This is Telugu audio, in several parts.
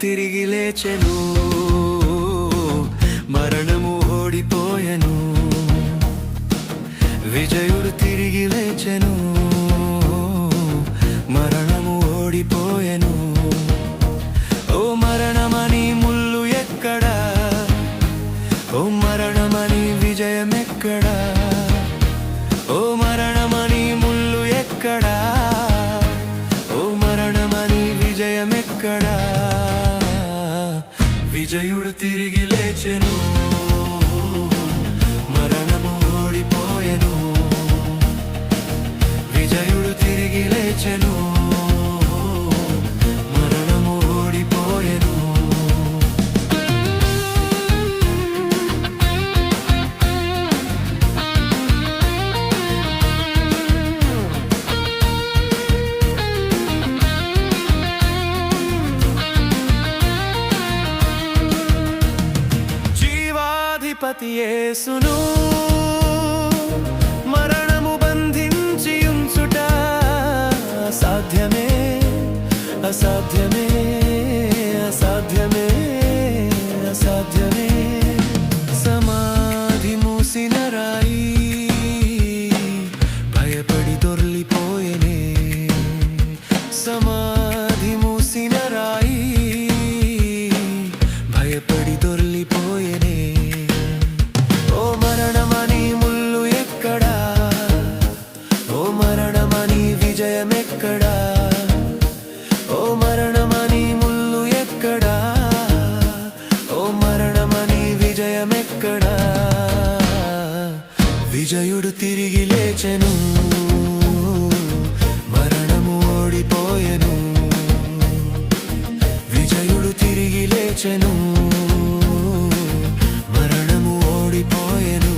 తిరిగి లేచెను, మరణము ఓడిపోయెను. విజయుడు తిరిగి లేచెను, మరణము ఓడిపోయెను. ఓ మరణమని ముల్లు ఎక్కడా, ఓ మరణమని విజయమెక్కడా, ఓ మరణమని ముల్లు ఎక్కడా, ఓ మరణమని విజయమెక్కడా. విజయుడు తిరిగి లేచెను, మరణము ఓడిపోయెను. విజయుడు తిరిగి లేచెను, మరణము ఓడిపోయెను. జీవాధిపతి యేసును మరణము బంధించి ఉంచుట అసాధ్యమే, అసాధ్యమే, అసాధ్యమే, అసాధ్యమే. సమాధి మూసిన రాయి భయపడి దొర్లిపోయెనే, సమాధి మూసిన రాయి భయపడి దొర్లిపోయెనే. ఓ మరణమని ముల్లు ఎక్కడా, ఓ మరణమని విజయమెక్కడా, ఓ మరణమని ముల్లు ఎక్కడా, ఓ మరణమని విజయమెక్కడా. విజయుడు తిరిగి లేచెను, మరణము ఓడిపోయెను. విజయుడు తిరిగి లేచెను, మరణము ఓడిపోయెను.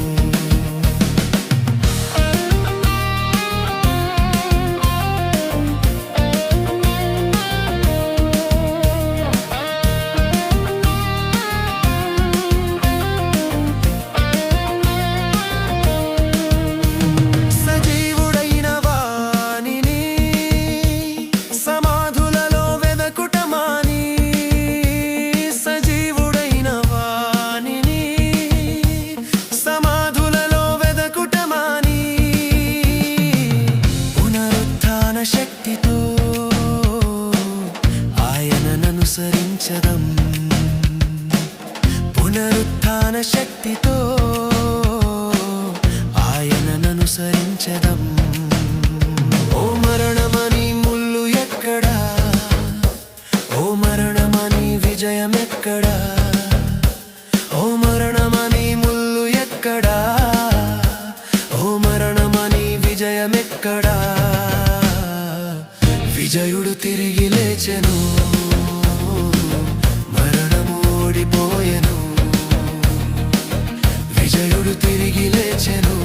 సజీవుడైన వానిని సమాధులలో వెదకుటమాని, సజీవుడైన వానిని సమాధులలో వెదకుటమాని. పునరుత్థాన శక్తితో ఆయనననుసరించదం, పునరుత్థాన శక్తితో ఆయనననుసరించదం. ఓ మరణమని ముల్లు ఎక్కడా, ఓ మరణమని విజయమెక్కడా, ఓ మరణమని ముల్లు ఎక్కడా, ఓ మరణమని విజయమెక్కడా. విజయుడు తిరిగి లేచెను, మరణము ఓడిపోయెను. విజయుడు తిరిగి లేచెను,